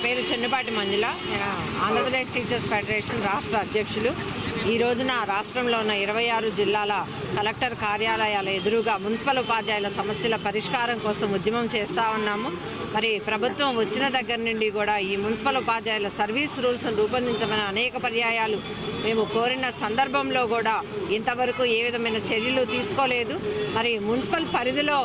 పేరు చెన్నుపాటి మంజుల. నేను Andhra Pradesh teachers federation రాష్ట్ర అధ్యక్షులు. ఈ రోజున రాష్ట్రంలో ఉన్న 26 జిల్లాల కలెక్టర్ కార్యాలయాల ఎదురుగా మున్సిపల్ ఉపాధ్యాయుల సమస్యల పరిష్కారం కోసం ఉద్యమం చేస్తూ ఉన్నాము. మరి ప్రభుత్వం వచ్చిన దగ్గర నుండి కూడా ఈ మున్సిపల్ ఉపాధ్యాయుల సర్వీస్ రూల్స్ను రూపొందించమని అనేక పర్యాయాలు మేము కోరిన సందర్భంలో కూడా ఇంతవరకు ఏ విధమైన చర్యలు తీసుకోలేదు. మరి మున్సిపల్ పరిధిలో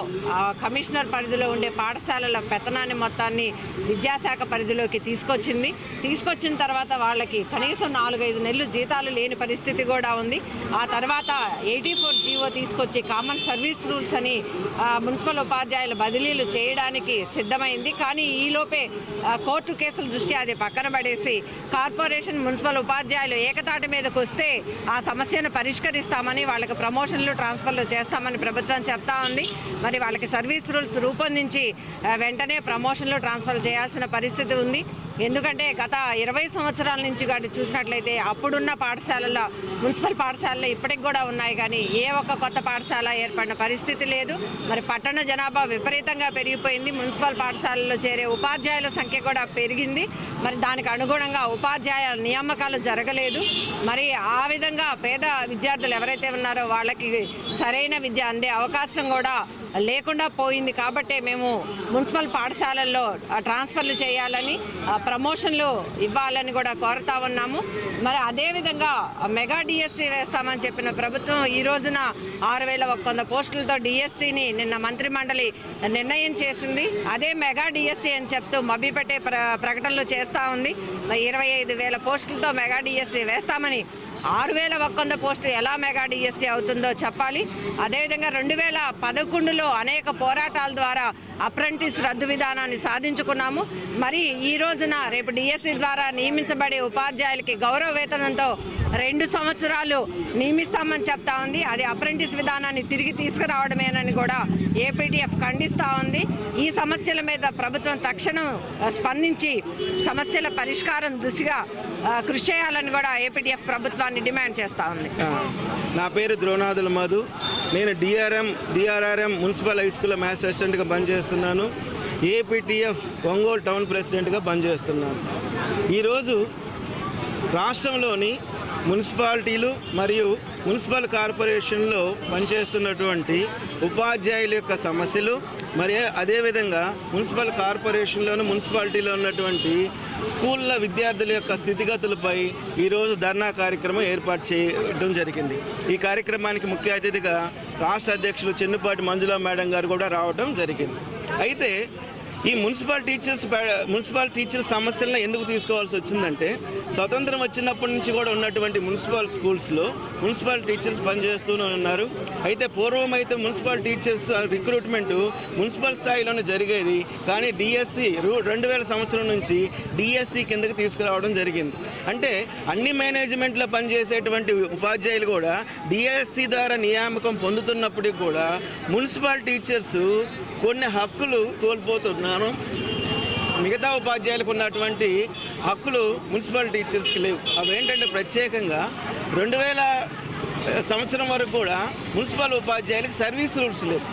కమిషనర్ పరిధిలో ఉండే పాఠశాలల పెత్తనాన్ని మొత్తాన్ని విద్యాశాఖ పరిధిలోకి తీసుకొచ్చిన తర్వాత వాళ్ళకి కనీసం 4-5 నెలలు జీతాలు లేని పరిస్థితి కూడా ఉంది. ఆ తర్వాత 84 జీవో తీసుకొచ్చి కామన్ సర్వీస్ రూల్స్ అని మున్సిపల్ ఉపాధ్యాయుల బదిలీలు చేయడానికి సిద్ధమైంది. కానీ ఈలోపే కోర్టు కేసుల దృష్ట్యా అది పక్కన పడేసి కార్పొరేషన్ మున్సిపల్ ఉపాధ్యాయులు ఏకతాటి మీదకి వస్తే ఆ సమస్యను పరిష్కరిస్తామని, వాళ్ళకి ప్రమోషన్లు ట్రాన్స్ఫర్లు చేస్తామని ప్రభుత్వం చెప్తా ఉంది. మరి వాళ్ళకి సర్వీస్ రూల్స్ రూపొందించి వెంటనే ప్రమోషన్లు ట్రాన్స్ఫర్ చేయాల్సిన పరిస్థితి ఉంది. ఎందుకంటే గత 20 సంవత్సరాల నుంచి కానీ చూసినట్లయితే అప్పుడున్న పాఠశాలల్లో, మున్సిపల్ పాఠశాలలు ఇప్పటికి కూడా ఉన్నాయి, కానీ ఏ ఒక్క కొత్త పాఠశాల ఏర్పడిన పరిస్థితి లేదు. మరి పట్టణ జనాభా విపరీతంగా పెరిగిపోయింది. మున్సిపల్ పాఠశాలలో చేరే ఉపాధ్యాయుల సంఖ్య కూడా పెరిగింది. మరి దానికి అనుగుణంగా ఉపాధ్యాయ నియామకాలు జరగలేదు. మరి ఆ విధంగా పేద విద్యార్థులు ఎవరైతే ఉన్నారో వాళ్ళకి సరైన విద్య అందే అవకాశం కూడా లేకుండా పోయింది. కాబట్టి మేము మున్సిపల్ పాఠశాలల్లో ట్రాన్స్ఫర్లు చేయాలని, ప్రమోషన్లు ఇవ్వాలని కూడా కోరుతా ఉన్నాము. మరి అదేవిధంగా మెగా డిఎస్సి వేస్తామని చెప్పిన ప్రభుత్వం ఈ రోజున 6100 పోస్టులతో డిఎస్సిని నిన్న మంత్రిమండలి నిర్ణయం చేసింది. అదే మెగా డిఎస్సి అని చెప్తూ మభ్యపెట్టే ప్రకటనలు చేస్తూ ఉంది. 25,000 పోస్టులతో మెగా డిఎస్సి వేస్తామని 6100 పోస్టు ఎలా మెగా డిఎస్సి అవుతుందో చెప్పాలి. అదేవిధంగా 2011లో అనేక పోరాటాల ద్వారా అప్రెంటిస్ రద్దు విధానాన్ని సాధించుకున్నాము. మరి ఈ రోజున రేపు డిఎస్సి ద్వారా నియమించబడే ఉపాధ్యాయులకి గౌరవ వేతనంతో 2 సంవత్సరాలు నియమిస్తామని చెప్తా ఉంది. అది అప్రెంటిస్ విధానాన్ని తిరిగి తీసుకురావడమేనని కూడా ఏపీటీఎఫ్ ఖండిస్తూ ఉంది. ఈ సమస్యల మీద ప్రభుత్వం తక్షణం స్పందించి సమస్యల పరిష్కారం దిశగా కృషి చేయాలని కూడా ఏపీటీఎఫ్ ప్రభుత్వాన్ని డిమాండ్ చేస్తూ ఉంది. నా పేరు ద్రోణాదుల మధు. నేను డిఆర్ఆర్ఎం మున్సిపల్ హై స్కూల్లో మ్యాథ్స్ అసిస్టెంట్గా పనిచేస్తున్నాను. ఏపీటీఎఫ్ ఒంగోలు టౌన్ ప్రెసిడెంట్గా పనిచేస్తున్నాను. ఈరోజు రాష్ట్రంలోని మున్సిపాలిటీలు మరియు మున్సిపల్ కార్పొరేషన్లో పనిచేస్తున్నటువంటి ఉపాధ్యాయుల యొక్క సమస్యలు, మరియు అదేవిధంగా మున్సిపల్ కార్పొరేషన్లోను మున్సిపాలిటీలో ఉన్నటువంటి స్కూళ్ళ విద్యార్థుల యొక్క స్థితిగతులపై ఈరోజు ధర్నా కార్యక్రమం ఏర్పాటు చేయడం జరిగింది. ఈ కార్యక్రమానికి ముఖ్య అతిథిగా రాష్ట్ర అధ్యక్షులు చెన్నుపాటి మంజుల మేడం గారు కూడా రావడం జరిగింది. అయితే ఈ మున్సిపల్ టీచర్స్ సమస్యలను ఎందుకు తీసుకోవాల్సి వచ్చిందంటే, స్వతంత్రం వచ్చినప్పటి నుంచి కూడా ఉన్నటువంటి మున్సిపల్ స్కూల్స్లో మున్సిపల్ టీచర్స్ పనిచేస్తూనే ఉన్నారు. అయితే పూర్వం అయితే మున్సిపల్ టీచర్స్ రిక్రూట్మెంటు మున్సిపల్ స్థాయిలోనే జరిగేది. కానీ డిఎస్సి 2000 సంవత్సరం నుంచి డిఎస్సి కిందకి తీసుకురావడం జరిగింది. అంటే అన్ని మేనేజ్మెంట్లో పనిచేసేటువంటి ఉపాధ్యాయులు కూడా డిఎస్సి ద్వారా నియామకం పొందుతున్నప్పటికీ కూడా మున్సిపల్ టీచర్స్ కొన్ని హక్కులు కోల్పోతున్నాను. మిగతా ఉపాధ్యాయులకు ఉన్నటువంటి హక్కులు మున్సిపల్ టీచర్స్కి లేవు. అవి ఏంటంటే ప్రత్యేకంగా 2000 సంవత్సరం వరకు కూడా మున్సిపల్ ఉపాధ్యాయులకి సర్వీస్ రూల్స్ లేవు.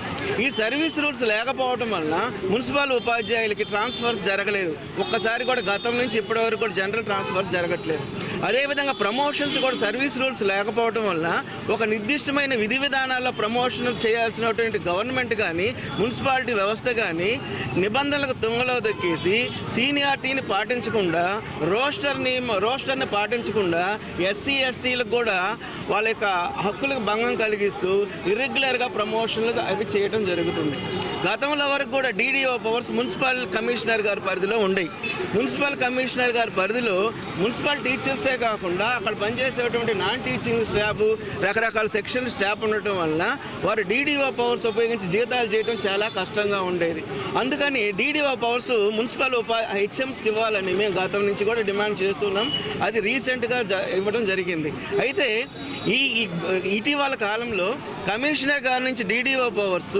ఈ సర్వీస్ రూల్స్ లేకపోవడం వలన మున్సిపల్ ఉపాధ్యాయులకి ట్రాన్స్ఫర్స్ జరగలేదు. ఒక్కసారి కూడా గతం నుంచి ఇప్పటి వరకు కూడా జనరల్ ట్రాన్స్ఫర్స్ జరగట్లేదు. అదేవిధంగా ప్రమోషన్స్ కూడా సర్వీస్ రూల్స్ లేకపోవడం వల్ల ఒక నిర్దిష్టమైన విధి విధానాల్లో ప్రమోషన్ చేయాల్సినటువంటి గవర్నమెంట్ కానీ మున్సిపాలిటీ వ్యవస్థ కానీ నిబంధనలకు తుంగలో దక్కేసి సీనియారిటీని పాటించకుండా, రోస్టర్ని పాటించకుండా ఎస్సీ ఎస్టీలకు కూడా వాళ్ళ యొక్క హక్కులకు భంగం కలిగిస్తూ ఇర్రెగ్యులర్గా ప్రమోషన్లు అవి చేయడం జరుగుతుంది. గతంలో వరకు కూడా డీడీఓ పవర్స్ మున్సిపల్ కమిషనర్ గారి పరిధిలో ఉండేవి. మున్సిపల్ కమిషనర్ గారి పరిధిలో మున్సిపల్ టీచర్సే కాకుండా అక్కడ పనిచేసేటువంటి నాన్ టీచింగ్ స్టాఫ్, రకరకాల సెక్షన్ స్టాఫ్ ఉండటం వలన వారు డీడీఓ పవర్స్ ఉపయోగించి జీతాలు చేయడం చాలా కష్టంగా ఉండేది. అందుకని డీడీఓ పవర్స్ మున్సిపల్ హెచ్ఎంస్కి ఇవ్వాలని మేము గతం నుంచి కూడా డిమాండ్ చేస్తున్నాం. అది రీసెంట్గా ఇవ్వడం జరిగింది. అయితే ఈ ఇటీవల కాలంలో కమిషనర్ గారి నుంచి డీడీఓ పవర్స్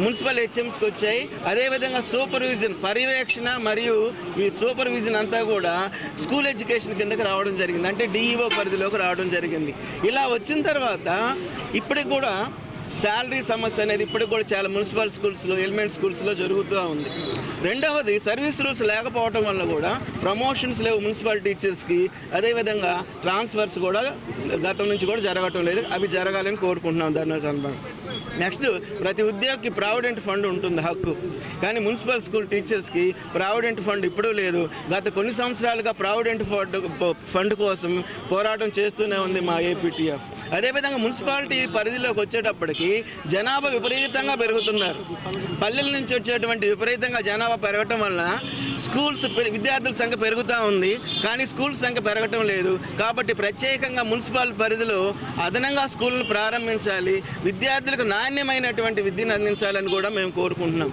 మున్సిపల్ హెచ్ఎంస్కి వచ్చాయి. అదేవిధంగా సూపర్విజన్, పర్యవేక్షణ మరియు ఈ సూపర్విజన్ అంతా కూడా స్కూల్ ఎడ్యుకేషన్ కిందకి రావడం జరిగింది. అంటే డిఈఓ పరిధిలోకి రావడం జరిగింది. ఇలా వచ్చిన తర్వాత ఇప్పటికి కూడా శాలరీ సమస్య అనేది ఇప్పటికి కూడా చాలా మున్సిపల్ స్కూల్స్లో, ఎలిమెంట్ స్కూల్స్లో జరుగుతూ ఉంది. రెండవది సర్వీస్ రూల్స్ లేకపోవటం వల్ల కూడా ప్రమోషన్స్ లేవు మున్సిపల్ టీచర్స్కి. అదేవిధంగా ట్రాన్స్ఫర్స్ కూడా గతం నుంచి కూడా జరగటం లేదు. అవి జరగాలని కోరుకుంటున్నాం ధర్నా సందర్భంగా. నెక్స్ట్, ప్రతి ఉద్యోగికి ప్రావిడెంట్ ఫండ్ ఉంటుంది హక్కు, కానీ మున్సిపల్ స్కూల్ టీచర్స్కి ప్రావిడెంట్ ఫండ్ ఇప్పుడు లేదు. గత కొన్ని సంవత్సరాలుగా ప్రావిడెంట్ ఫండ్ కోసం పోరాటం చేస్తూనే ఉంది మా ఏపీటీఎఫ్. అదేవిధంగా మున్సిపాలిటీ పరిధిలోకి వచ్చేటప్పటికి జనాభా విపరీతంగా పెరుగుతున్నారు. పల్లెల నుంచి వచ్చేటువంటి విపరీతంగా జనాభా పెరగటం వల్ల స్కూల్స్ విద్యార్థుల సంఖ్య పెరుగుతూ ఉంది, కానీ స్కూల్ సంఖ్య పెరగటం లేదు. కాబట్టి ప్రత్యేకంగా మున్సిపల్ పరిధిలో అదనంగా స్కూళ్ళను ప్రారంభించాలి, విద్యార్థులకు నాణ్యమైనటువంటి విద్యను అందించాలని కూడా మేము కోరుకుంటున్నాం.